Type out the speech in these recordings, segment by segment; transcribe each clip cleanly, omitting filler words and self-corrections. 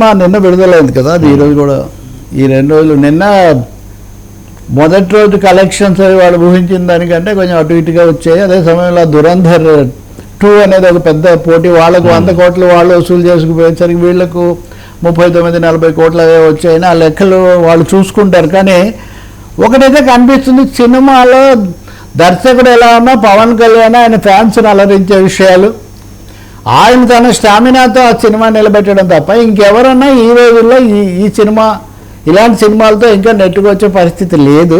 నిన్న విడుదలైంది కదా, అది ఈరోజు కూడా ఈ 2 రోజులు. నిన్న మొదటి రోజు కలెక్షన్స్ వాళ్ళు ఊహించిన దానికంటే కొంచెం అటు ఇటుగా వచ్చాయి. అదే సమయంలో ధురంధర్ 2 అనేది ఒక పెద్ద పోటీ, వాళ్ళకు 100 కోట్లు వాళ్ళు వసూలు చేసుకుపోయేసరికి వీళ్లకు 39-40 కోట్లు అవే వచ్చాయని ఆ లెక్కలు వాళ్ళు చూసుకుంటారు. కానీ ఒకటైతే కనిపిస్తుంది, సినిమాలో దర్శకుడు ఎలా ఉన్నా పవన్ కళ్యాణ్ ఆయన ఫ్యాన్స్ని అలరించే విషయాలు, ఆయన తన స్టామినాతో ఆ సినిమా నిలబెట్టడం తప్ప ఇంకెవరన్నా ఈ రోజుల్లో ఈ సినిమా ఇలాంటి సినిమాలతో ఇంకా నెట్టుకొచ్చే పరిస్థితి లేదు.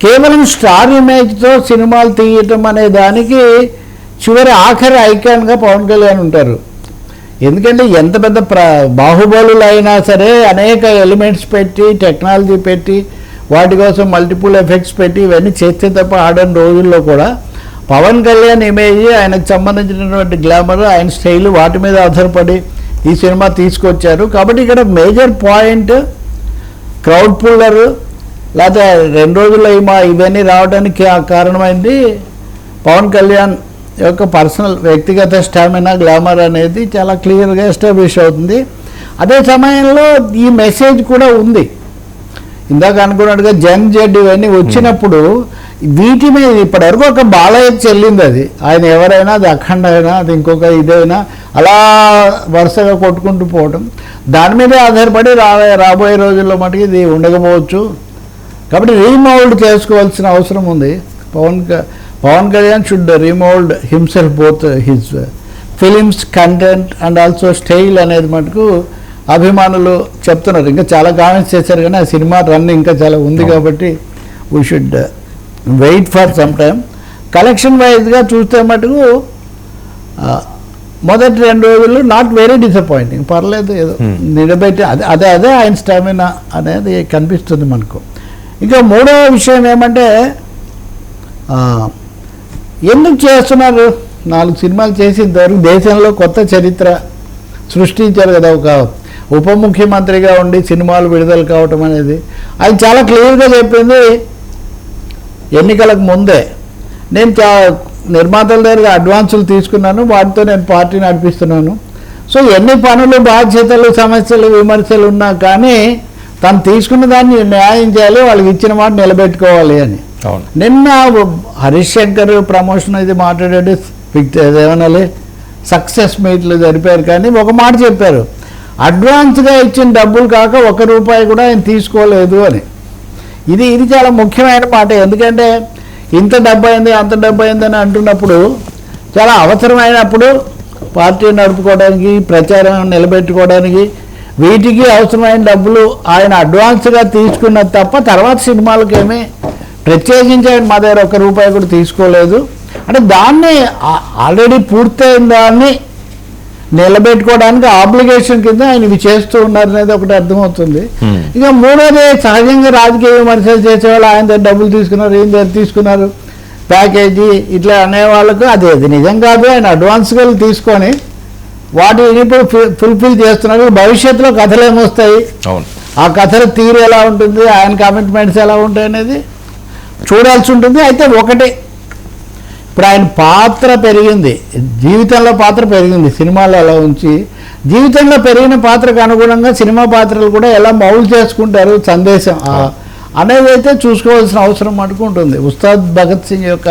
కేవలం స్టార్ ఇమేజ్తో సినిమాలు తీయటం అనే దానికి చివరి ఆఖరి ఐకాన్గా పవన్ కళ్యాణ్ ఉంటారు. ఎందుకంటే ఎంత పెద్ద బాహుబలులు అయినా సరే అనేక ఎలిమెంట్స్ పెట్టి టెక్నాలజీ పెట్టి వాటి కోసం మల్టిపుల్ ఎఫెక్ట్స్ పెట్టి ఇవన్నీ చేస్తే తప్ప ఆడని రోజుల్లో కూడా పవన్ కళ్యాణ్ ఇమేజ్, ఆయనకు సంబంధించినటువంటి గ్లామర్, ఆయన స్టైల్, వాటి మీద ఆధారపడి ఈ సినిమా తీసుకొచ్చారు. కాబట్టి ఇక్కడ మేజర్ పాయింట్ క్రౌడ్ పుల్లర్, లేకపోతే 2 రోజుల్లో ఇవన్నీ రావడానికి కారణమైంది పవన్ కళ్యాణ్ యొక్క పర్సనల్ వ్యక్తిగత స్టామినా, గ్లామర్ అనేది చాలా క్లియర్గా ఎస్టాబ్లిష్ అవుతుంది. అదే సమయంలో ఈ మెసేజ్ కూడా ఉంది. ఇందాక అనుకున్నట్టుగా జంగ్ జెడ్ ఇవన్నీ వచ్చినప్పుడు వీటి మీద ఇప్పటివరకు ఒక బాలయ్య చెల్లింది. అది ఆయన ఎవరైనా, అది అఖండ అయినా, అది ఇంకొక ఇదైనా అలా వరుసగా కొట్టుకుంటూ పోవడం, దాని మీదే ఆధారపడి రాబోయే రోజుల్లో మటుకు ఇది ఉండకపోవచ్చు. కాబట్టి రీమౌల్డ్ చేసుకోవాల్సిన అవసరం ఉంది. Pawan Kalyan should remould himself, both his films content and also style అనేది మటుకు అభిమానులు చెప్తున్నారు. ఇంకా చాలా కామెంట్స్ చేశారు, కానీ ఆ సినిమా రన్ ఇంకా చాలా ఉంది కాబట్టి we should wait for some time. Collection వైజ్గా చూస్తే మటుకు మొదటి 2 రోజులు నాట్ వెరీ డిసప్పాయింటింగ్, పర్లేదు, ఏదో నిలబెట్టి అదే ఆయన స్టామినా అనేది కనిపిస్తుంది మనకు. ఇంకా 3వ విషయం ఏమంటే, ఎందుకు చేస్తున్నారు? 4 సినిమాలు చేసేంతవరకు దేశంలో కొత్త చరిత్ర సృష్టించారు కదా. ఒక ఉప ముఖ్యమంత్రిగా ఉండి సినిమాలు విడుదల కావటం అనేది ఆయన చాలా క్లియర్గా చెప్పింది. ఎన్నికలకు ముందే నేను నిర్మాతల దగ్గర అడ్వాన్సులు తీసుకున్నాను, వాటితో నేను పార్టీ నడిపిస్తున్నాను. సో ఎన్ని పనులు, బాధ్యతలు, సమస్యలు, విమర్శలు ఉన్నా కానీ తను తీసుకున్న దాన్ని న్యాయం చేయాలి, వాళ్ళకి ఇచ్చిన మాట నిలబెట్టుకోవాలి అని. నిన్న హరీష్ శంకర్ ప్రమోషన్ ఇది మాట్లాడాడు, ఏమనాలి, సక్సెస్ మీట్లు జరిపారు. కానీ ఒక మాట చెప్పారు, అడ్వాన్స్గా ఇచ్చిన డబ్బులు కాక ₹1 కూడా ఆయన తీసుకోలేదు అని. ఇది చాలా ముఖ్యమైన మాట. ఎందుకంటే ఇంత డబ్బు అయింది, అంత డబ్బు అయింది అని అంటున్నప్పుడు, చాలా అవసరమైనప్పుడు పార్టీ నడుపుకోవడానికి, ప్రచారం నిలబెట్టుకోవడానికి, వీటికి అవసరమైన డబ్బులు ఆయన అడ్వాన్స్గా తీసుకున్నది తప్ప తర్వాత సినిమాలకేమీ ప్రత్యేకించి ఆయన మా దగ్గర ₹1 కూడా తీసుకోలేదు. అంటే దాన్ని ఆల్రెడీ పూర్తయిన దాన్ని నిలబెట్టుకోవడానికి ఆబ్లిగేషన్ కింద ఆయన ఇవి చేస్తూ ఉన్నారు అనేది ఒకటి అర్థమవుతుంది. ఇక 3వది, సహజంగా రాజకీయ విమర్శలు చేసేవాళ్ళు ఆయన దగ్గర డబ్బులు తీసుకున్నారు, ఈయన దగ్గర తీసుకున్నారు, ప్యాకేజీ ఇట్లా అనేవాళ్ళకు అది నిజం కాదు. ఆయన అడ్వాన్స్గా తీసుకొని వాటిని ఇప్పుడు ఫుల్ఫిల్ చేస్తున్నారు. భవిష్యత్తులో కథలు ఏమొస్తాయి, ఆ కథల తీరు ఎలా ఉంటుంది, ఆయన కమిట్మెంట్స్ ఎలా ఉంటాయి అనేది చూడాల్సి ఉంటుంది. అయితే ఒకటి, ఇప్పుడు ఆయన పాత్ర పెరిగింది, జీవితంలో పాత్ర పెరిగింది, సినిమాలో అలా ఉంచి జీవితంలో పెరిగిన పాత్రకు అనుగుణంగా సినిమా పాత్రలు కూడా ఎలా మౌల్డ్ చేసుకుంటారు సందేశం అనేది అయితే చూసుకోవాల్సిన అవసరం మటుకు ఉంటుంది. ఉస్తాద్ భగత్ సింగ్ యొక్క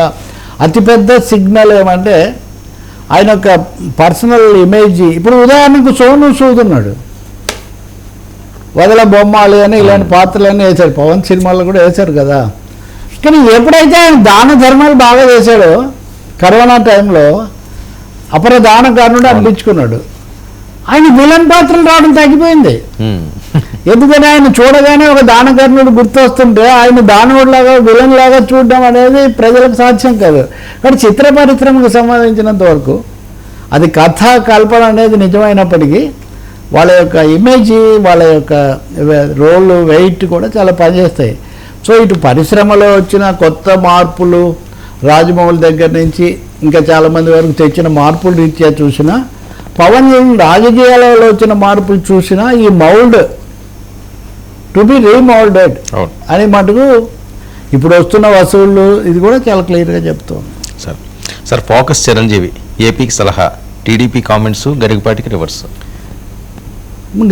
అతిపెద్ద సిగ్నల్ ఏమంటే ఆయన యొక్క పర్సనల్ ఇమేజ్. ఇప్పుడు ఉదాహరణకు సోను సూద్ ఉన్నాడు, వదల బొమ్మాలి అని ఇలాంటి పాత్రలన్నీ వేశారు, పవన్ సినిమాల్లో కూడా వేశారు కదా. కానీ ఎప్పుడైతే ఆయన దాన ధర్మాలు బాగా చేశాడో, కరోనా టైంలో అపర దానకారుడు అనిపించుకున్నాడు, ఆయన విలన్ పాత్రలు రావడం తగ్గిపోయింది. ఎందుకంటే ఆయన చూడగానే ఒక దానకర్ణుడు గుర్తొస్తుంటే ఆయన దానవుడిలాగా, విలన్ లాగా చూడడం అనేది ప్రజలకు సాధ్యం కాదు. కానీ చిత్ర పరిశ్రమకు సంబంధించినంత వరకు అది కథ కల్పన అనేది నిజమైనప్పటికీ వాళ్ళ యొక్క ఇమేజ్, వాళ్ళ యొక్క రోల్, వెయిట్ కూడా చాలా పనిచేస్తాయి. సో ఇటు పరిశ్రమలో వచ్చిన కొత్త మార్పులు, రాజమౌళి దగ్గర నుంచి ఇంకా చాలామంది వరకు తెచ్చిన మార్పులు రీత్యా చూసినా, పవన్ రాజకీయాలలో వచ్చిన మార్పులు చూసినా, ఈ మౌల్డ్ టు బి రీమౌల్డెడ్ అని మటుకు ఇప్పుడు వస్తున్న వసూళ్ళు ఇది కూడా చాలా క్లియర్గా చెప్తుంది. సార్ ఫోకస్ చిరంజీవి ఏపీకి సలహా, టీడీపీ కామెంట్స్, గరికపాటికి రివర్స్.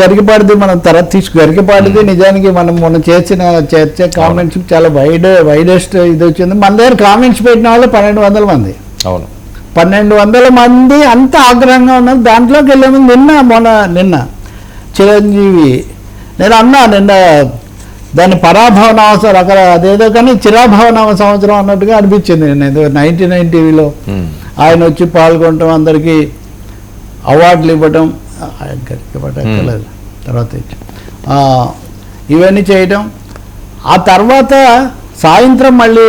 గరికపాటిది మనం తర్వాత గరికపాటిది నిజానికి మనం మొన్న చేసిన చర్చ కామెంట్స్ చాలా వైడెస్ట్ ఇది వచ్చింది. మన దగ్గర కామెంట్స్ పెట్టిన వాళ్ళు 1200 మంది. అవును, 1200 మంది అంత ఆగ్రహంగా ఉన్నారు. దాంట్లోకి వెళ్ళే ముందు నిన్న చిరంజీవి నేను అన్నా నిన్న దాన్ని పరాభవనామ అక్కడ అదేదో కానీ చిరాభవనామ సంవత్సరం అన్నట్టుగా అనిపించింది. నేను ఏదో 99 టీవీలో ఆయన వచ్చి పాల్గొనటం, అందరికీ అవార్డులు ఇవ్వటం, గరికపట్టలేదు తర్వాత ఇవన్నీ చేయటం. ఆ తర్వాత సాయంత్రం మళ్ళీ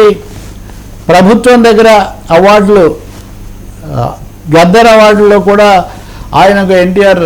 ప్రభుత్వం దగ్గర అవార్డులు, గద్దర్ అవార్డులో కూడా ఆయనకు ఎన్టీఆర్